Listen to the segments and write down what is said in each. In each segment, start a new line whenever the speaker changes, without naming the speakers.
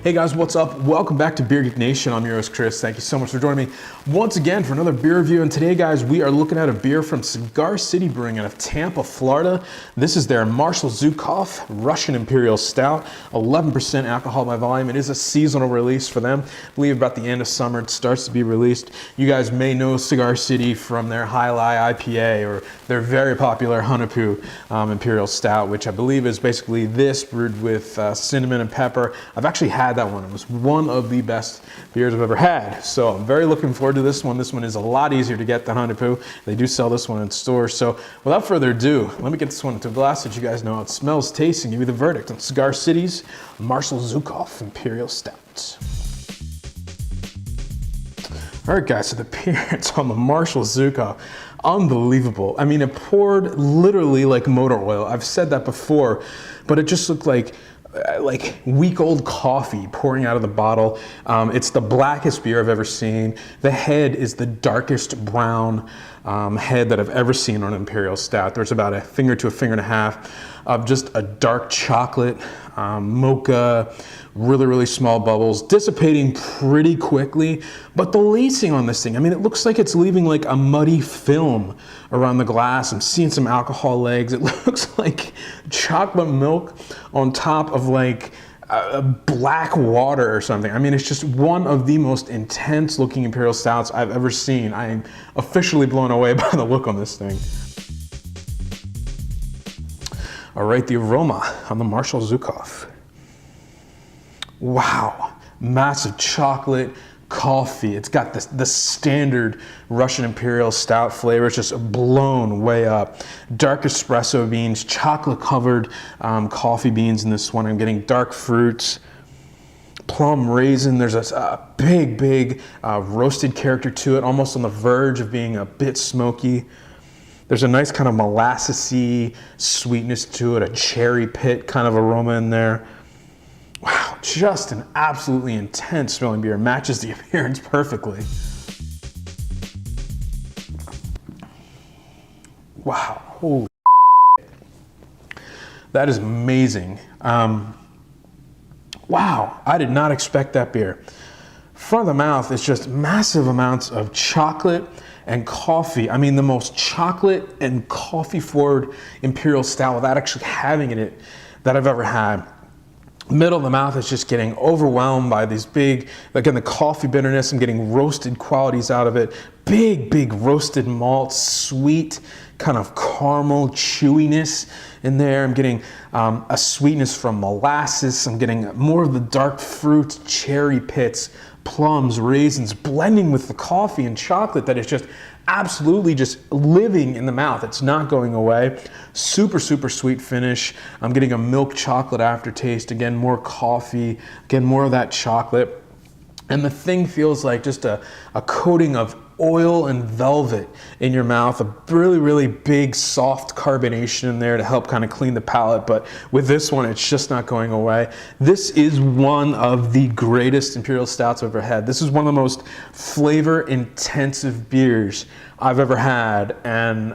Hey guys, what's up? Welcome back to Beer Geek Nation. I'm your host, Chris. Thank you so much for joining me once again for another beer review. And today, guys, we are looking at a beer from Cigar City Brewing out of Tampa, Florida. This is their Marshal Zhukov Russian Imperial Stout, 11% alcohol by volume. It is a seasonal release for them. I believe about the end of summer it starts to be released. You guys may know Cigar City from their High Lie IPA or their very popular Hunapoo Imperial Stout, which I believe is basically this brewed with cinnamon and pepper. I've actually had that one. It was one of the best beers I've ever had. So I'm very looking forward to this one. This one is a lot easier to get than Hunapoo. They do sell this one in stores. So without further ado, let me get this one into a glass so you guys know how it smells, tastes, and give you the verdict on Cigar City's Marshal Zhukov Imperial Stout. All right, guys, so the appearance on the Marshal Zhukov, unbelievable. I mean, it poured literally like motor oil. I've said that before, but it just looked like week-old coffee pouring out of the bottle. It's the blackest beer I've ever seen. The head is the darkest brown head that I've ever seen on an Imperial Stout. There's about a finger to a finger and a half of just a dark chocolate, mocha, really small bubbles, dissipating pretty quickly. But the lacing on this thing, I mean, it looks like it's leaving like a muddy film around the glass. I'm seeing some alcohol legs. It looks like chocolate milk on top of like black water or something. I mean, it's just one of the most intense looking Imperial Stouts I've ever seen. I am officially blown away by the look on this thing. All right, the aroma on the Marshal Zhukov. Wow, massive chocolate, coffee. It's got the standard Russian Imperial Stout flavor. It's just blown way up. Dark espresso beans, chocolate covered coffee beans in this one. I'm getting dark fruits, plum raisin. There's a big roasted character to it, almost on the verge of being a bit smoky. There's a nice kind of molassesy sweetness to it, a cherry pit kind of aroma in there. Wow, just an absolutely intense smelling beer. Matches the appearance perfectly. Wow, holy shit. That is amazing. Wow, I did not expect that beer. Front of the mouth is just massive amounts of chocolate and coffee. I mean, the most chocolate and coffee forward Imperial Stout without actually having it that I've ever had. Middle of the mouth is just getting overwhelmed by these big, again, the coffee bitterness. I'm getting roasted qualities out of it. Big roasted malt, sweet kind of caramel chewiness in there. I'm getting a sweetness from molasses. I'm getting more of the dark fruits, cherry pits, plums, raisins, blending with the coffee and chocolate that is just absolutely just living in the mouth. It's not going away. Super sweet finish. I'm getting a milk chocolate aftertaste. Again, more coffee. Again, more of that chocolate. And the thing feels like just a coating of oil and velvet in your mouth. A really big soft carbonation in there to help kind of clean the palate. But with this one, it's just not going away. This is one of the greatest Imperial Stouts I've ever had. This is one of the most flavor intensive beers I've ever had. And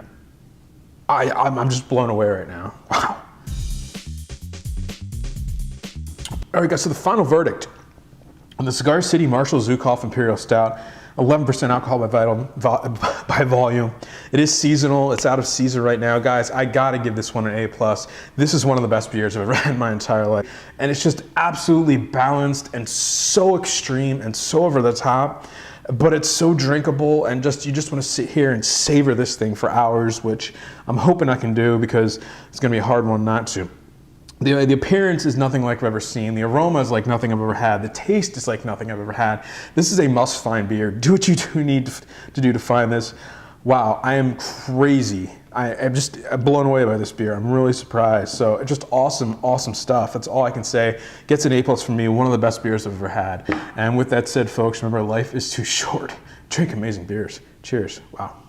I'm just blown away right now. Wow. All right, guys, so the final verdict on the Cigar City Marshal Zhukov Imperial Stout. 11% alcohol by volume. It is seasonal. It's out of season right now. Guys, I gotta give this one an A+. This is one of the best beers I've ever had in my entire life. And it's just absolutely balanced and so extreme and so over the top, but it's so drinkable and you just wanna sit here and savor this thing for hours, which I'm hoping I can do because it's gonna be a hard one not to. The appearance is nothing like I've ever seen. The aroma is like nothing I've ever had. The taste is like nothing I've ever had. This is a must-find beer. Do what you do need to do to find this. Wow, I am crazy. I'm just blown away by this beer. I'm really surprised. So just awesome stuff. That's all I can say. Gets an A+ from me. One of the best beers I've ever had. And with that said, folks, remember, life is too short. Drink amazing beers. Cheers. Wow.